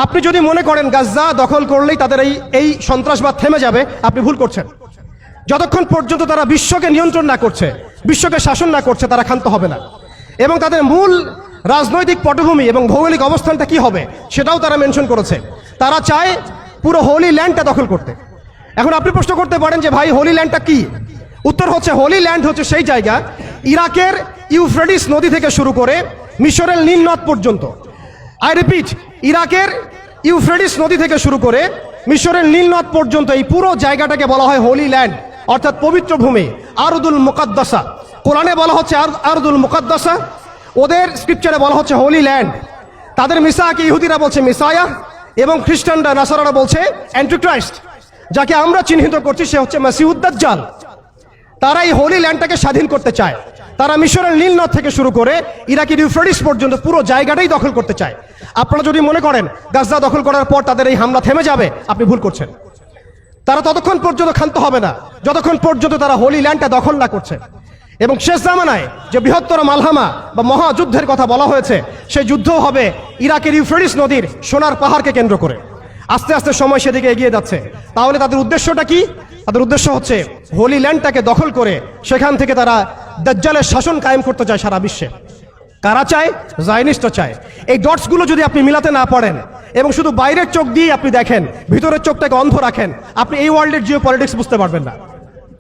আপনি যদি মনে করেন গাজা দখল করলেই তাদের এই সন্ত্রাসবাদ থেমে যাবে, আপনি ভুল করছেন। যতক্ষণ পর্যন্ত তারা বিশ্বকে নিয়ন্ত্রণ না করছে, বিশ্বকে শাসন না করছে, তারা ক্ষান্ত হবে না। এবং তাদের মূল রাজনৈতিক পটভূমি এবং ভৌগোলিক অবস্থানটা কি হবে সেটাও তারা মেনশন করেছে। তারা চায় পুরো হোলি ল্যান্ডটা দখল করতে। এখন আপনি প্রশ্ন করতে পারেন যে ভাই হোলি ল্যান্ডটা কি? উত্তর হচ্ছে, হোলি ল্যান্ড হচ্ছে সেই জায়গা ইরাকের ইউফ্রেটিস নদী থেকে শুরু করে মিশরের নীল নদ পর্যন্ত। আই রিপিট, ইরাকের ইউফ্রেটিস নদী থেকে শুরু করে মিশরের নীল নদ পর্যন্ত এই পুরো জায়গাটাকে বলা হয় হোলি ল্যান্ড, অর্থাৎ পবিত্র ভূমি, আরদুল মুকাদ্দাসা। কোরআনে বলা হচ্ছে আরদুল মুকাদ্দাসা, ওদের স্ক্রিপচারে বলা হচ্ছে হোলি ল্যান্ড। তাদের মিসাকে ইহুদিরা বলছে মিসায়া, এবং খ্রিস্টানরা নাসারারা বলছে অ্যান্টিক্রাইস্ট। যাকে আমরা চিহ্নিত করছি সে হচ্ছে মাসিহুদ দাজ্জাল। তারা এই হোলি ল্যান্ডটাকে স্বাধীন করতে চায়। তারা মিশরের নীল নদ থেকে শুরু করে ইরাকের ইউফ্রেটিস পর্যন্ত পুরো জায়গাটাই দখল করতে চায়। আপনারা যদি মনে করেন গাজা দখল করার পর তাদের এই হামলা থেমে যাবে, আপনি ভুল করছেন। তারা ততক্ষণ পর্যন্ত ক্ষান্ত হবে না যতক্ষণ পর্যন্ত তারা হোলি ল্যান্ডটা দখল না করছে। এবং শেষ জামানায় যে বৃহত্তর মালহামা বা মহাযুদ্ধের কথা বলা হয়েছে, সেই যুদ্ধও হবে ইরাকের ইউফ্রেটিস নদীর সোনার পাহাড়কে কেন্দ্র করে। আস্তে আস্তে সময় সেদিকে এগিয়ে যাচ্ছে। তাহলে তাদের উদ্দেশ্যটা কি? তাদের উদ্দেশ্য হচ্ছে হোলি ল্যান্ডটাকে দখল করে সেখান থেকে তারা দাজ্জালের শাসন কায়েম করতে চায় সারা বিশ্বে। কারা চায়? জায়নিস্টরা চায়। এই ডটসগুলো যদি আপনি মিলাতে না পারেন এবং শুধু বাইরের চোখ দিয়ে আপনি দেখেন, ভিতরের চোখটাকে অন্ধ রাখেন, আপনি এই ওয়ার্ল্ডের জিও পলিটিক্স বুঝতে পারবেন না।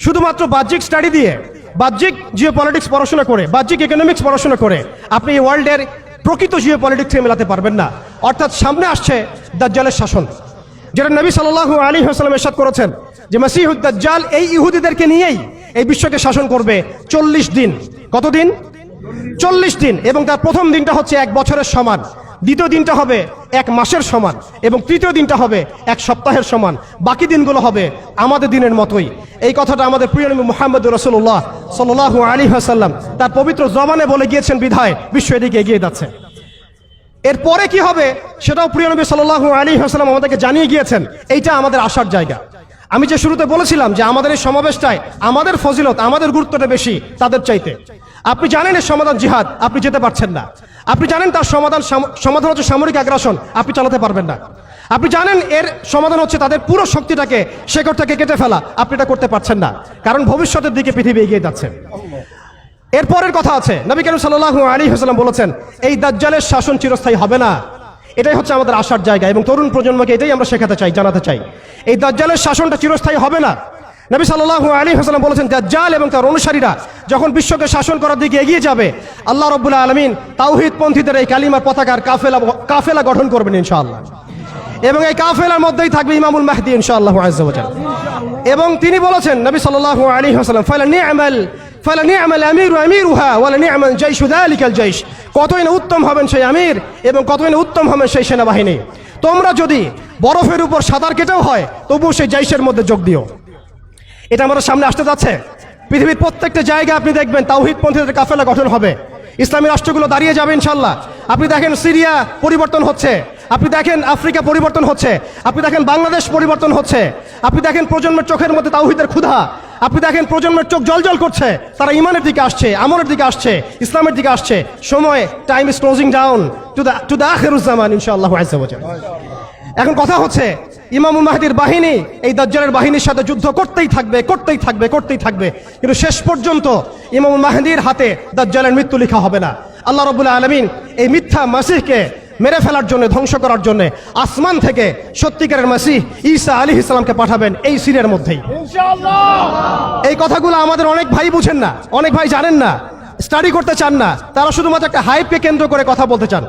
শুধুমাত্র বাহ্যিক স্টাডি দিয়ে, বাহ্যিক জিও পলিটিক্স পড়াশোনা করে, বাহ্যিক ইকোনমিক্স পড়াশোনা করে আপনি এই ওয়ার্ল্ডের প্রকৃত জিও পলিটিক্সকে মেলাতে পারবেন না। অর্থাৎ সামনে আসছে দাজ্জালের শাসন, যেটা নবী সাল্লাল্লাহু আলাইহি ওয়াসাল্লাম ইরশাদ করেছেন যে মাসিহুদ দাজ্জাল এই ইহুদিদেরকে নিয়েই এই বিশ্বকে শাসন করবে 40 দিন। কতদিন? 40 দিন। এবং তার প্রথম দিনটা হচ্ছে 1 বছরের সমান, দ্বিতীয় দিনটা হবে 1 মাসের সমান, এবং তৃতীয় দিনটা হবে 1 সপ্তাহের সমান। বাকি দিনগুলো হবে আমাদের দিনের মতোই। এই কথাটা আমাদের প্রিয় নবী মুহাম্মদ রাসূলুল্লাহ সাল্লাল্লাহু আলাইহি ওয়াসাল্লাম তার পবিত্র জবানে বলে গিয়েছেন বিধায় বিশ্ব এদিকে এগিয়ে যাচ্ছে। এরপরে কি হবে সেটাও প্রিয় নবী সাল্লাল্লাহু আলাইহি ওয়াসাল্লাম আমাদেরকে জানিয়ে গিয়েছেন। এইটা আমাদের আসার জায়গা। আমি যে শুরুতে বলেছিলাম যে আমাদের এই সমাবেশটায় আমাদের ফজিলত, আমাদের গুরুত্বটা বেশি তাদের চাইতে। আপনি জানেন এর সমাধান জিহাদ, আপনি যেতে পারছেন না। আপনি জানেন তার সমাধান হচ্ছে সামরিক আগ্রাসন, আপনি চালাতে পারবেন না। আপনি জানেন এর সমাধান হচ্ছে তাদের পুরো শক্তিটাকে শেকড় থেকে কেটে ফেলা, আপনি এটা করতে পারছেন না, কারণ ভবিষ্যতের দিকে পৃথিবী এগিয়ে যাচ্ছে। এরপরের কথা আছে, নবী করিম সাল্লাল্লাহু আলাইহি ওয়াসাল্লাম বলেছেন এই দাজ্জালের শাসন চিরস্থায়ী হবে না। এটাই হচ্ছে আমাদের আসার জায়গা, এবং তরুণ প্রজন্মকে এটাই আমরা শেখাতে চাই, জানাতে চাই। এই দাজ্জালের শাসনটা চিরস্থায়ী হবে না। নবী সাল্লাল্লাহু আলাইহি ওয়াসাল্লাম বলেছেন দাজ্জাল এবং তার অনুসারীরা যখন বিশ্বকে শাসন করার দিকে এগিয়ে যাবে, আল্লাহ রাব্বুল আলামিন তাওহীদপন্থীদের এই কালিমার পতাকার কাফেলা গঠন করবেন ইনশাআল্লাহ। এবং এই কাফেলার মধ্যেই থাকবে ইমামুল মাহদি ইনশাআল্লাহ আযজা ওয়া জাল। এবং তিনি বলেছেন নবী সাল্লাল্লাহু আলাইহি ওয়াসাল্লাম ফালা নি'মাল আমিরু আমিরুহা ওয়ালা নি'মাল জাইশু যালিকাল জাইশ। কতই না উত্তম হবেন সেই আমির এবং কতই না উত্তম হবেন সেই সেনাবাহিনী। তোমরা যদি বরফের উপর সাঁতার কেটেও হয় তবুও সেই জাইশের মধ্যে যোগ দিও। এটা আমাদের সামনে আসতে যাচ্ছে। পৃথিবীর প্রত্যেকটা জায়গায় আপনি দেখবেন তাওহীদপন্থীদের কাফেলা গঠন হবে, ইসলামী রাষ্ট্রগুলো দাঁড়িয়ে যাবে ইনশাআল্লাহ। আপনি দেখেন সিরিয়া পরিবর্তন হচ্ছে, আপনি দেখেন আফ্রিকা পরিবর্তন হচ্ছে, আপনি দেখেন বাংলাদেশ পরিবর্তন হচ্ছে, আপনি দেখেন প্রজন্মের চোখের মধ্যে তাওহীদের ক্ষুধা, আপনি দেখেন প্রজন্মের চোখ জলজল করছে, তারা ইমানের দিকে আসছে, আমলের দিকে আসছে, ইসলামের দিকে আসছে। সময়, time is closing down to the আখিরুজ জামান ইনশাআল্লাহ আযজা ওয়া জাল। এখন কথা হচ্ছে ইমামুল মাহদির বাহিনী এই দাজ্জালের বাহিনীর সাথে যুদ্ধ করতেই থাকবে, করতেই থাকবে, করতেই থাকবে, কিন্তু শেষ পর্যন্ত ইমামুল মাহদির হাতে দাজ্জালের মৃত্যু লেখা হবে না। আল্লাহ রাব্বুল আলামিন এই মিথ্যা মাসিহকে মেরে ফেলার জন্য, ধ্বংস করার জন্য আসমান থেকে সত্যিকারের মাসিহ ঈসা আলাইহিস সালামকে পাঠাবেন এই সিরিয়ার মধ্যেই ইনশাআল্লাহ। এই কথাগুলো আমাদের অনেক ভাই বুঝেন না, অনেক ভাই জানেন না, স্টাডি করতে চান না। তারা শুধুমাত্র একটা হাইপকে কেন্দ্র করে কথা বলতে চান।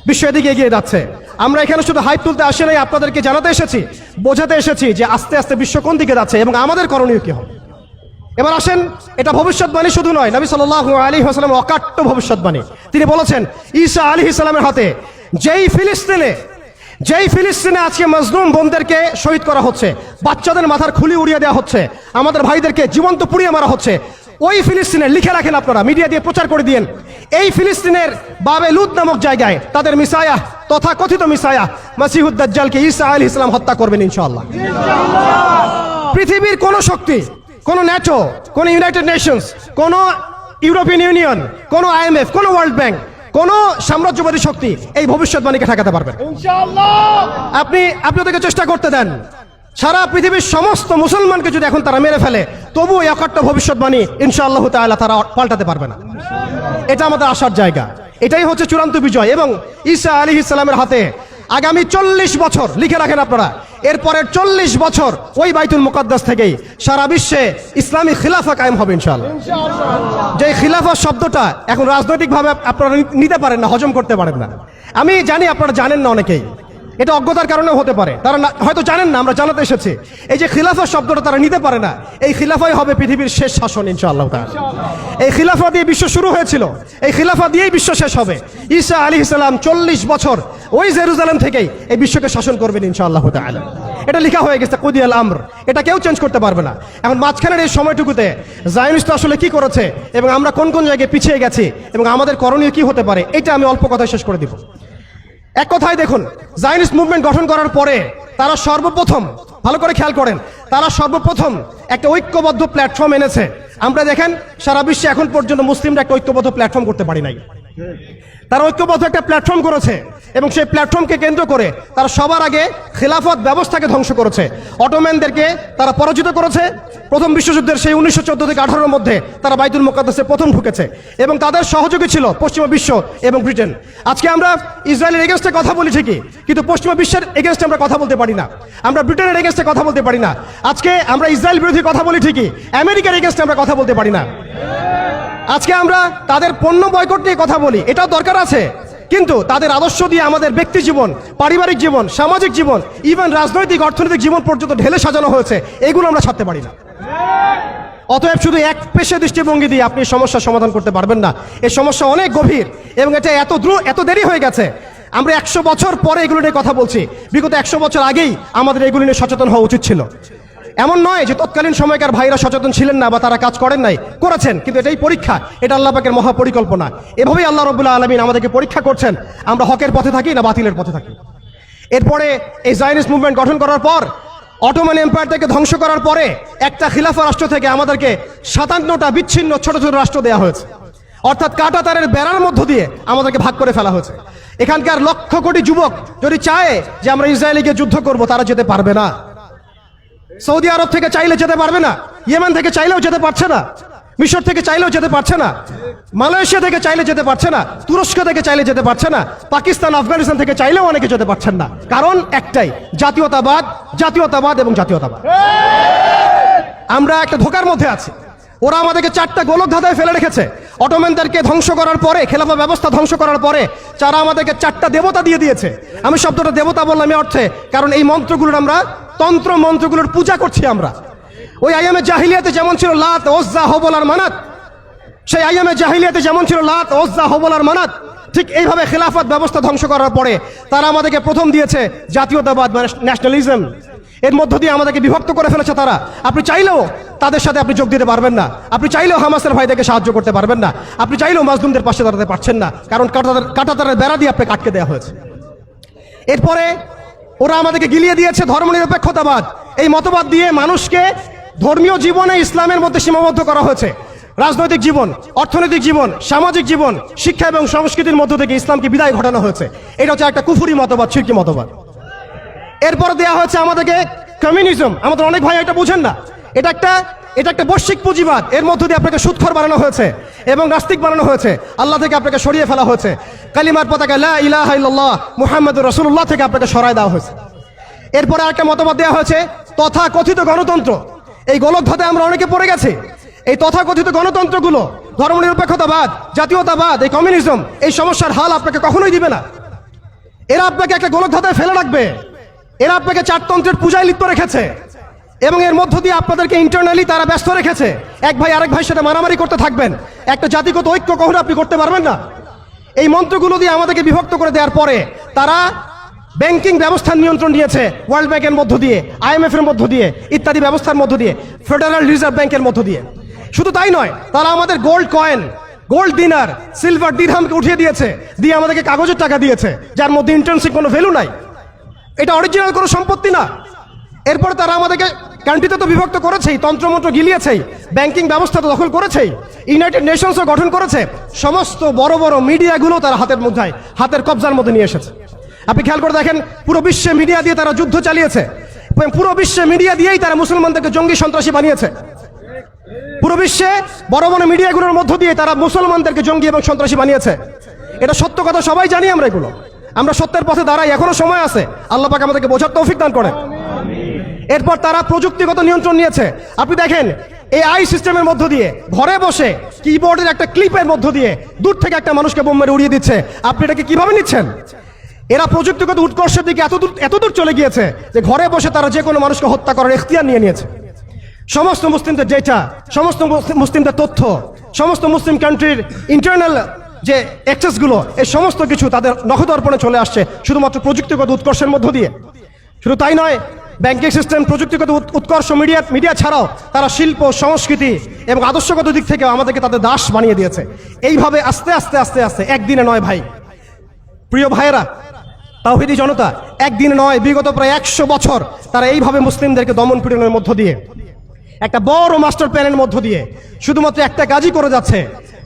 বিশ্ব এদিকে এগিয়ে যাচ্ছে। আমরা এখানে শুধু হাইপ তুলতে আসি নাই, আপনাদেরকে জানাতে এসেছি, বোঝাতে এসেছি যে আস্তে আস্তে বিশ্ব কোন দিকে যাচ্ছে এবং আমাদের করণীয় কি হবে। এবার আসেন, এটা ভবিষ্যৎবাণী শুধু নয়, নবী সাল্লাল্লাহু আলাইহি ওয়াসাল্লামের অকাট্য ভবিষ্যৎবাণী। তিনি বলেছেন ঈসা আলাইহিস সালামের হাতে যেই ফিলিস্তিনে আজকে মাজলুম বোনদেরকে শহীদ করা হচ্ছে, বাচ্চাদের মাথার খুলি উড়িয়ে দেওয়া হচ্ছে, আমাদের ভাইদেরকে জীবন্ত পুড়িয়ে মারা হচ্ছে, ওই ফিলিস্তিনের লিখে রাখেন আপনারা, মিডিয়া দিয়ে প্রচার করে দিয়েন, এই ফিলিস্তিনের বাবে লুদ নামক জায়গায় তাদের মিসায়া, তথা কথিত মিসায়া মাসিহুদ দাজ্জালকে ঈসা আলাইহিস সালাম হত্যা করবেন ইনশাআল্লাহ। পৃথিবীর কোন শক্তি, কোন ন্যাটো, কোন ইউনাইটেড নেশনস, কোন ইউরোপিয়ান ইউনিয়ন, কোন IMF, কোন ওয়ার্ল্ড ব্যাংক কোনো সাম্রাজ্যবাদী শক্তি এই ভবিষ্যৎবাণীকে ঠেকাতে পারবে না। আপনি ওদেরকে চেষ্টা করতে দেন, সারা পৃথিবীর সমস্ত মুসলমানকে যদি এখন তারা মেরে ফেলে, তবুও এই অকাট্য ভবিষ্যৎবাণী ইনশাআল্লাহ তাআলা তারা পাল্টাতে পারবে না। এটা আমাদের আশার জায়গা, এটাই হচ্ছে চূড়ান্ত বিজয়। এবং ঈসা আলাইহিস সালামের হাতে আগামী 40 বছর, লিখে রাখেন আপনারা, এরপরের 40 বছর ওই বাইতুল মুকাদ্দাস থেকেই সারা বিশ্বে ইসলামী খিলাফা কায়েম হবে ইনশাআল্লাহ। যে খিলাফা শব্দটা এখন রাজনৈতিকভাবে আপনারা নিতে পারেন না, হজম করতে পারেন না। আমি জানি আপনারা জানেন না, অনেকেই এটা অজ্ঞতার কারণেও হতে পারে, তারা হয়তো জানেন না, আমরা জানাতে এসেছি। এই যে খিলাফা শব্দটা তারা নিতে পারে না, এই খিলাফাই হবে পৃথিবীর শেষ শাসন ইনশাআল্লাহ তাআলা। এই খিলাফা দিয়ে বিশ্ব শুরু হয়েছিল, এই খিলাফা দিয়েই বিশ্ব শেষ হবে। ঈসা আলাইহিস সালাম 40 বছর ওই জেরুজালেম থেকেই এই বিশ্বকে শাসন করবেন ইনশাআল্লাহ তাআলা। এটা লেখা হয়ে গেছে, কুদিয়াল আমর, এটা কেউ চেঞ্জ করতে পারবে না। এখন মাঝখানের এই সময়টুকুতে জায়নিস্ট আসলে কি করেছে এবং আমরা কোন কোন জায়গায় পিছিয়ে গেছি এবং আমাদের করণীয় কি হতে পারে, এটা আমি অল্প কথায় শেষ করে দিব। এক কথায় দেখুন, জায়নিস্ট মুভমেন্ট গঠন করার পরে তারা সর্বপ্রথম, ভালো করে খেয়াল করেন, তারা সর্বপ্রথম একটা ঐক্যবদ্ধ প্ল্যাটফর্ম এনেছে। আমরা দেখেন সারা বিশ্বে এখন পর্যন্ত মুসলিমরা একটা ঐক্যবদ্ধ প্ল্যাটফর্ম করতে পারি নাই। তারা ঐক্যবদ্ধ একটা প্ল্যাটফর্ম করেছে এবং সেই প্ল্যাটফর্মকে কেন্দ্র করে তারা সবার আগে খেলাফত ব্যবস্থাকে ধ্বংস করেছে। অটোম্যানদেরকে তারা পরাজিত করেছে। প্রথম বিশ্বযুদ্ধের সেই 1914 থেকে 18-এর মধ্যে তারা বাইতুল মুকাদ্দাসে প্রথম ঢুকেছে এবং তাদের সহযোগী ছিল পশ্চিমা বিশ্ব এবং ব্রিটেন। আজকে আমরা ইসরায়েলের এগেনস্টে কথা বলি ঠিকই, কিন্তু পশ্চিমা বিশ্বের এগেনস্টে আমরা কথা বলতে পারি না, আমরা ব্রিটেনের এগেনস্টে কথা বলতে পারি না। আজকে আমরা ইসরায়েল বিরোধী কথা বলি ঠিকই, আমেরিকার এগেনস্টে আমরা কথা বলতে পারি না। আজকে আমরা তাদের পণ্য বয়কট নিয়ে কথা বলি, এটাও দরকার আছে, কিন্তু তাদের আদর্শ দিয়ে আমাদের ব্যক্তি জীবন, পারিবারিক জীবন, সামাজিক জীবন, ইভেন রাজনৈতিক অর্থনৈতিক জীবন পর্যন্ত ঢেলে সাজানো হয়েছে, এগুলো আমরা ছাড়তে পারি না। অতএব শুধু এক পেশে দৃষ্টিভঙ্গি দিয়ে আপনি সমস্যার সমাধান করতে পারবেন না। এই সমস্যা অনেক গভীর এবং এটা এত দেরি হয়ে গেছে। আমরা 100 বছর পরে এগুলো নিয়ে কথা বলছি, বিগত 100 বছর আগেই আমাদের এগুলো নিয়ে সচেতন হওয়া উচিত ছিল। এমন নয় যে তৎকালীন সময়কার ভাইরা সচেতন ছিলেন না বা তারা কাজ করেন নাই, করেছেন, কিন্তু এটাই পরীক্ষা, এটা আল্লাহ পাকের মহা পরিকল্পনা। এভাবেই আল্লাহ রাব্বুল আলামিন আমাদেরকে পরীক্ষা করছেন, আমরা হকের পথে থাকি না বাতিলের পথে থাকি। এরপরে এই জায়নিস্ট মুভমেন্ট গঠন করার পর, অটোমান এম্পায়ারটাকে ধ্বংস করার পরে একটা খিলাফা রাষ্ট্র থেকে আমাদেরকে 57টা বিচ্ছিন্ন ছোট ছোট রাষ্ট্র দেওয়া হয়েছে, অর্থাৎ কাঁটাতারের বেড়ার মধ্য দিয়ে আমাদেরকে ভাগ করে ফেলা হয়েছে। এখানকার লক্ষ কোটি যুবক যদি চায় যে আমরা ইসরায়েলিকে যুদ্ধ করব, তারা যেতে পারবে না। সৌদি আরব থেকে চাইলে যেতে পারবে না, ইয়েমেন থেকে চাইলেও যেতে পারছে না, মিশর থেকে চাইলেও যেতে পারছে না, মালয়েশিয়া থেকে চাইলে যেতে পারছে না, তুরস্ক থেকে চাইলে যেতে পারছে না, পাকিস্তান আফগানিস্তান থেকে চাইলেও অনেকে যেতে পারছেন না। কারণ একটাই, জাতীয়তাবাদ, জাতীয়তাবাদ এবং জাতীয়তাবাদ। আমরা একটা ধোকার মধ্যে আছি। ওরা আমাদেরকে 4টা গোলক ধাঁধায় ফেলে রেখেছে। অটোম্যানদেরকে ধ্বংস করার পরে, খেলাফা ব্যবস্থা ধ্বংস করার পরে যারা আমাদেরকে 4টা দেবতা দিয়ে দিয়েছে। আমি শব্দটা দেবতা বললাম এই অর্থে, কারণ এই মন্ত্রগুলোর আমরা তন্ত্র মন্ত্রগুলোর পূজা করছি আমরা। ওই আইয়ামে জাহিলিয়াতে যেমন ছিল লাত, ওজ্জা, হবল আর মানাত, সেই আইয়ামে জাহিলিয়াতে যেমন ছিল লাত, ওজ্জা, হবল আর মানাত, ঠিক এইভাবে খেলাফত ব্যবস্থা ধ্বংস করার পরে তারা আমাদেরকে প্রথম দিয়েছে জাতীয়তাবাদ, মানে ন্যাশনালিজম। এর মধ্য দিয়ে আমাদেরকে বিভক্ত করে ফেলেছে তারা। আপনি চাইলেও তাদের সাথে আপনি যোগ দিতে পারবেন না, আপনি চাইলেও হামাসের ভাইদেরকে সাহায্য করতে পারবেন না, আপনি চাইলেও মাজলুমদের পাশে দাঁড়াতে পারছেন না, কারণ কাঁটাতারের বেড়া দিয়ে আপনাকে আটকে দেওয়া হয়েছে। এরপরে ওরা আমাদেরকে গিলিয়ে দিয়েছে ধর্মনিরপেক্ষতাবাদ। এই মতবাদ দিয়ে মানুষকে ধর্মীয় জীবনে ইসলামের মধ্যে সীমাবদ্ধ করা হয়েছে। রাজনৈতিক জীবন, অর্থনৈতিক জীবন, সামাজিক জীবন, শিক্ষা এবং সংস্কৃতির মধ্য থেকে ইসলামকে বিদায় ঘটানো হয়েছে। এটা হচ্ছে একটা কুফরি মতবাদ, শিরকি মতবাদ। এরপরে দেওয়া হয়েছে আমাদেরকে কমিউনিজম। আমাদের অনেক ভাই এটা বুঝেন না, এটা একটা বৈশ্বিক পুঁজিবাদ। এর মধ্য দিয়ে আপনাকে সুদখোর বানানো হয়েছে এবং নাস্তিক বানানো হয়েছে, আল্লাহ থেকে আপনাকে সরিয়ে ফেলা হয়েছে। কালিমার পতাকা লা ইলাহা ইল্লাল্লাহ মুহাম্মাদুর রাসূলুল্লাহ থেকে আপনাকে সরায় দেওয়া হয়েছে। এরপরে আরেকটা মতবাদ দেওয়া হয়েছে তথাকথিত গণতন্ত্র। এই গোলকধাঁধায় আমরা অনেকে পড়ে গেছি। এই তথাকথিত গণতন্ত্রগুলো, ধর্মনিরপেক্ষতাবাদ, জাতীয়তাবাদ, এই কমিউনিজম, এই সমস্যার হাল আপনাকে কখনোই দিবে না। এরা আপনাকে একটা গোলকধাঁধায় ফেলে রাখবে। এরা আপনাকে চারতন্ত্রের পূজায় লিপ্ত রেখেছে এবং এর মধ্য দিয়ে আপনাদেরকে ইন্টারনালি তারা ব্যস্ত রেখেছে। এক ভাই আরেক ভাইয়ের সাথে মারামারি করতে থাকবেন, একটা জাতিগত ঐক্য কখনো আপনি করতে পারবেন না। এই মন্ত্রগুলো দিয়ে আমাদেরকে বিভক্ত করে দেওয়ার পরে তারা ব্যাংকিং ব্যবস্থার নিয়ন্ত্রণ নিয়েছে, ওয়ার্ল্ড ব্যাংকের মধ্য দিয়ে, IMF এর মধ্য দিয়ে, ইত্যাদি ব্যবস্থার মধ্য দিয়ে, ফেডারেল রিজার্ভ ব্যাংকের মধ্য দিয়ে। শুধু তাই নয়, তারা আমাদের গোল্ড কয়েন, গোল্ড দিনার, সিলভার দিরহামকে উঠিয়ে দিয়েছে, দিয়ে আমাদেরকে কাগজের টাকা দিয়েছে, যার মধ্যে ইন্টার্নশিপ কোনো ভ্যালু নাই। এটা অরিজিনাল কোনো সম্পত্তি না। এরপরে তারা আমাদেরকে কান্ট্রিতে তো বিভক্ত করেছেই, তন্ত্রমন্ত্র গিলিয়েছেই, ব্যাংকিং ব্যবস্থা তো দখল করেছেই, ইউনাইটেড নেশনসও গঠন করেছে, সমস্ত বড় বড় মিডিয়াগুলো তারা হাতের কবজার মধ্যে নিয়ে এসেছে। আপনি খেয়াল করে দেখেন, পুরো বিশ্বে মিডিয়া দিয়ে তারা যুদ্ধ চালিয়েছে, পুরো বিশ্বে মিডিয়া দিয়েই তারা মুসলমানদেরকে জঙ্গি সন্ত্রাসী বানিয়েছে। পুরো বিশ্বে বড় বড় মিডিয়াগুলোর মধ্য দিয়ে তারা মুসলমানদেরকে জঙ্গি এবং সন্ত্রাসী বানিয়েছে। এটা সত্য কথা, সবাই জানি আমরা এগুলো। আমরা সত্যের পথে দাঁড়াই, এখনো সময় আছে, আল্লাহ পাক আমাদেরকে বোঝার তৌফিক দান করেন। এরপর তারা প্রযুক্তিগত নিয়ন্ত্রণ নিয়েছে। আপনি দেখেন এআই সিস্টেমের মধ্য দিয়ে ঘরে বসে কিবোর্ডের একটা ক্লিপের মধ্য দিয়ে দূর থেকে একটা মানুষকে বোম মেরে উড়িয়ে দিচ্ছে। আপনি এটাকে কিভাবে নিচ্ছেন? এরা প্রযুক্তিগত উৎকর্ষের দিকে এতদূর চলে গিয়েছে যে ঘরে বসে তারা যে কোনো মানুষকে হত্যা করার এখতিয়ার নিয়ে নিয়েছে। সমস্ত মুসলিমদের ডেটা, সমস্ত মুসলিমদের তথ্য, সমস্ত মুসলিম কান্ট্রির ইন্টারনাল যে অ্যাক্সেসগুলো, এই সমস্ত কিছু তাদের নখদর্পণে চলে আসছে শুধুমাত্র প্রযুক্তিগত উৎকর্ষের মধ্য দিয়ে। শুধু তাই নয়, ব্যাংকিং সিস্টেম, প্রযুক্তিগত উৎকর্ষ, মিডিয়া ছাড়াও তারা শিল্প, সংস্কৃতি এবং আদর্শগত দিক থেকে আমাদেরকে তাদের দাস বানিয়ে দিয়েছে। এইভাবে আস্তে আস্তে আস্তে আস্তে, একদিনে নয় ভাই, প্রিয় ভাইয়েরা, তাওহীদি জনতা, একদিনে নয়, বিগত প্রায় 100 বছর তারা এইভাবে মুসলিমদেরকে দমন পীড়নের মধ্য দিয়ে, একটা বড় মাস্টার প্ল্যানের মধ্য দিয়ে শুধুমাত্র একটা কাজই করে যাচ্ছে,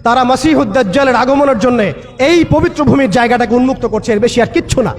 তারা মসিহুদ দাজ্জালের আগমনের জন্য এই পবিত্র ভূমির জায়গাটাকে উন্মুক্ত করছে, এর বেশি আর কিচ্ছু না।